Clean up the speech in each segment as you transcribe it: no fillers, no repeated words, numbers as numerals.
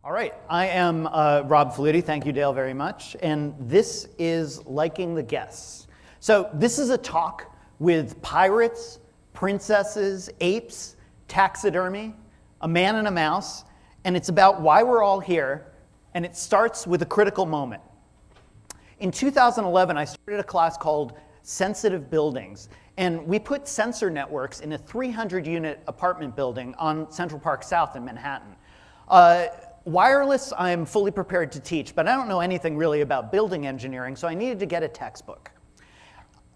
All right, I am Rob Faludi. Thank you, Dale, very much. And this is Liking the Guests. So this is a talk with pirates, princesses, apes, taxidermy, a man and a mouse, and it's about why we're all here, and it starts with a critical moment. In 2011, I started a class called Sensitive Buildings, and we put sensor networks in a 300-unit apartment building on Central Park South in Manhattan. Wireless, I'm fully prepared to teach, but I don't know anything really about building engineering, so I needed to get a textbook.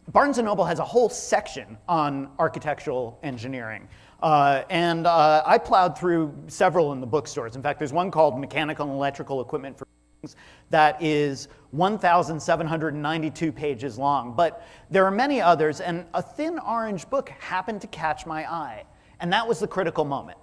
Barnes & Noble has a whole section on architectural engineering, and I plowed through several in the bookstores. In fact, there's one called Mechanical and Electrical Equipment for Buildings that is 1,792 pages long, but there are many others, and a thin orange book happened to catch my eye, and that was the critical moment.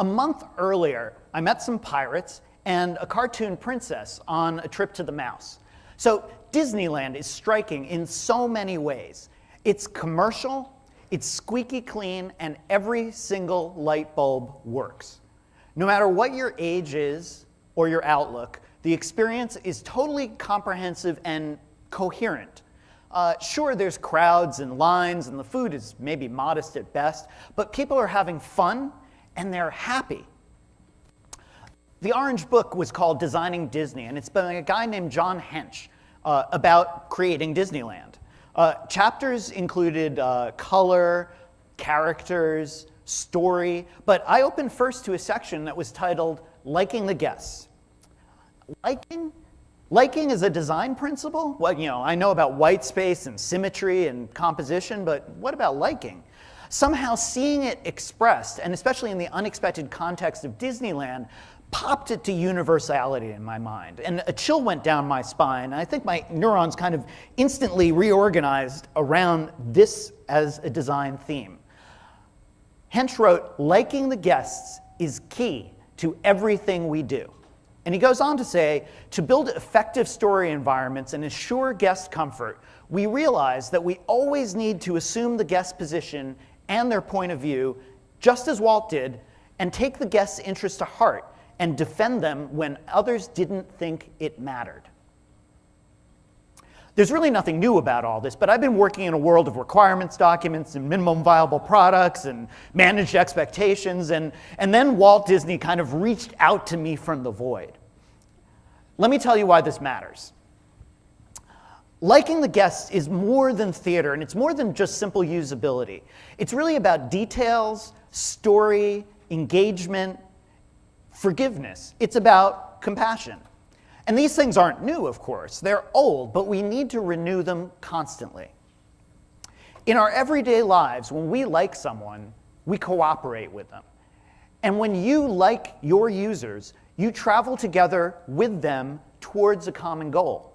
A month earlier, I met some pirates and a cartoon princess on a trip to the mouse. So Disneyland is striking in so many ways. It's commercial, it's squeaky clean, and every single light bulb works. No matter what your age is or your outlook, the experience is totally comprehensive and coherent. Sure, there's crowds and lines, and the food is maybe modest at best, but people are having fun and they're happy. The orange book was called Designing Disney, and it's by a guy named John HENCH about creating Disneyland. Chapters included color, characters, story, but I opened first to a section that was titled Liking the Guests. Liking is a design principle? Well, I know about white space and symmetry and composition, but what about liking? Somehow seeing it expressed, and especially in the unexpected context of Disneyland, popped it to universality in my mind. And a chill went down my spine. I think my neurons kind of instantly reorganized around this as a design theme. Hench wrote, "Liking the guests is key to everything we do." And he goes on to say, to build effective story environments and assure guest comfort, we realize that we always need to assume the guest position and their point of view, just as Walt did, and take the guest's interests to heart and defend them when others didn't think it mattered. There's really nothing new about all this, but I've been working in a world of requirements documents and minimum viable products and managed expectations, and then Walt Disney kind of reached out to me from the void. Let me tell you why this matters. Liking the guests is more than theater, and it's more than just simple usability. It's really about details, story, engagement, forgiveness. It's about compassion. And these things aren't new, of course. They're old, but we need to renew them constantly. In our everyday lives, when we like someone, we cooperate with them. And when you like your users, you travel together with them towards a common goal.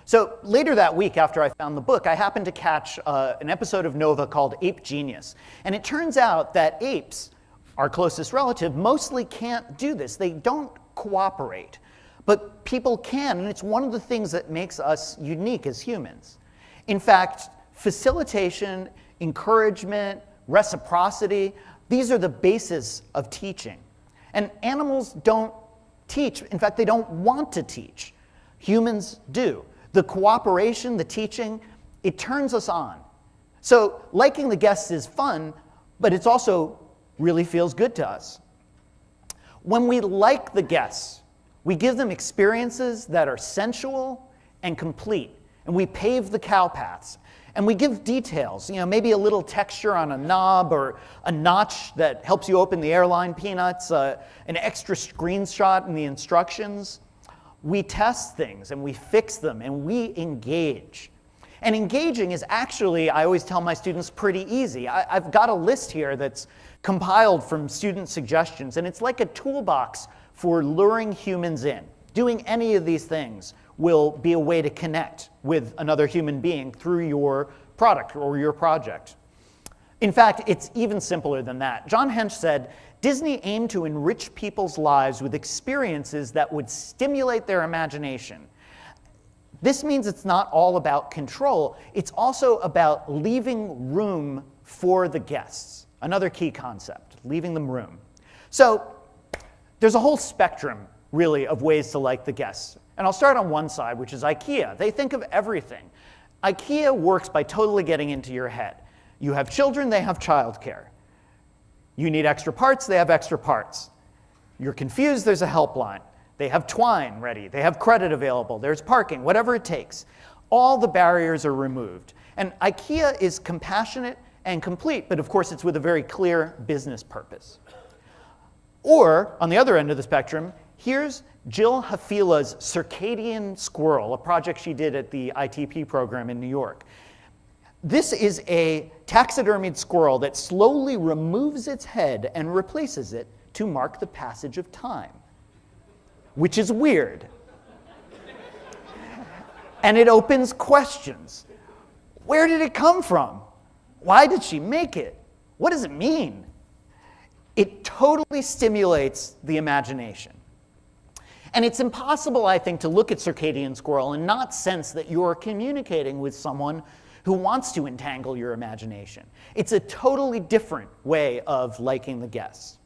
So later that week, after I found the book, I happened to catch an episode of Nova called Ape Genius. And it turns out that apes, our closest relative, mostly can't do this. They don't cooperate. But people can, and it's one of the things that makes us unique as humans. In fact, facilitation, encouragement, reciprocity, these are the basis of teaching. And animals don't teach. In fact, they don't want to teach. Humans do. The cooperation, the teaching, it turns us on. So liking the guests is fun, but it also really feels good to us. When we like the guests, we give them experiences that are sensual and complete, and we pave the cow paths. And we give details, maybe a little texture on a knob or a notch that helps you open the airline peanuts, an extra screenshot in the instructions. We test things and we fix them and we engage. And engaging is actually, I always tell my students, pretty easy. I've got a list here that's compiled from student suggestions, and it's like a toolbox for luring humans in. Doing any of these things will be a way to connect with another human being through your product or your project. In fact, it's even simpler than that. John Hench said, Disney aimed to enrich people's lives with experiences that would stimulate their imagination. This means it's not all about control. It's also about leaving room for the guests. Another key concept, leaving them room. So There's a whole spectrum, really, of ways to like the guests. And I'll start on one side, which is IKEA. They think of everything. IKEA works by totally getting into your head. You have children, they have childcare. You need extra parts, they have extra parts. You're confused, there's a helpline. They have twine ready, they have credit available, there's parking, whatever it takes. All the barriers are removed. And IKEA is compassionate and complete, but of course it's with a very clear business purpose. Or, on the other end of the spectrum, here's Jill Hafila's Circadian Squirrel, a project she did at the ITP program in New York. This is a taxidermied squirrel that slowly removes its head and replaces it to mark the passage of time, which is weird. And it opens questions. Where did it come from? Why did she make it? What does it mean? It totally stimulates the imagination. And it's impossible, I think, to look at Circadian Squirrel and not sense that you're communicating with someone who wants to entangle your imagination. It's a totally different way of liking the guests.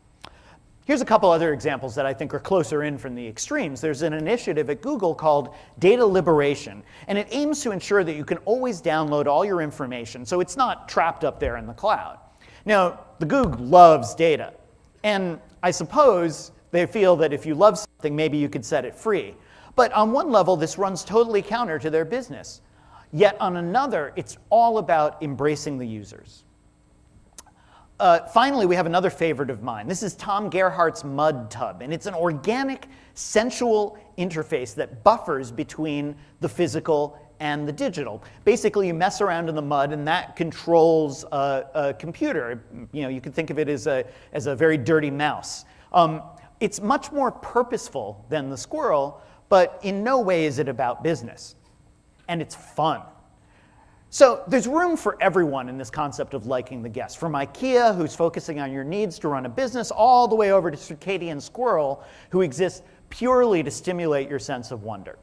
Here's a couple other examples that I think are closer in from the extremes. There's an initiative at Google called Data Liberation, and it aims to ensure that you can always download all your information so it's not trapped up there in the cloud. Now, the Goog loves data, and I suppose they feel that if you love something, maybe you could set it free. But on one level, this runs totally counter to their business. Yet on another, it's all about embracing the users. Finally, we have another favorite of mine. This is Tom Gerhardt's Mud Tub, and it's an organic, sensual interface that buffers between the physical and the digital. Basically, you mess around in the mud, and that controls a computer. You know, you can think of it as a very dirty mouse. It's much more purposeful than the squirrel, but in no way is it about business. And it's fun. So there's room for everyone in this concept of liking the guest, from IKEA, who's focusing on your needs to run a business, all the way over to Circadian Squirrel, who exists purely to stimulate your sense of wonder.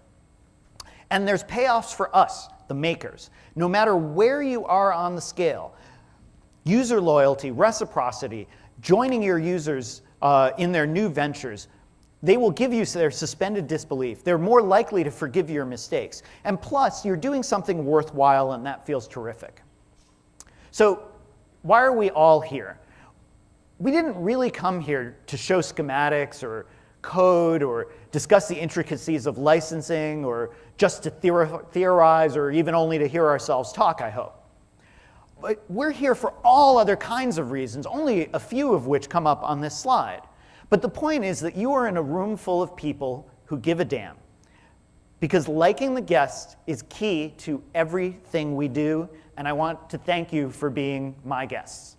And there's payoffs for us, the makers. No matter where you are on the scale, user loyalty, reciprocity, joining your users in their new ventures, they will give you their suspended disbelief. They're more likely to forgive your mistakes. And plus, you're doing something worthwhile, and that feels terrific. So why are we all here? We didn't really come here to show schematics or code or discuss the intricacies of licensing or just to theorize or even only to hear ourselves talk, I hope. But we're here for all other kinds of reasons, only a few of which come up on this slide. But the point is that you are in a room full of people who give a damn. Because liking the guest is key to everything we do, and I want to thank you for being my guests.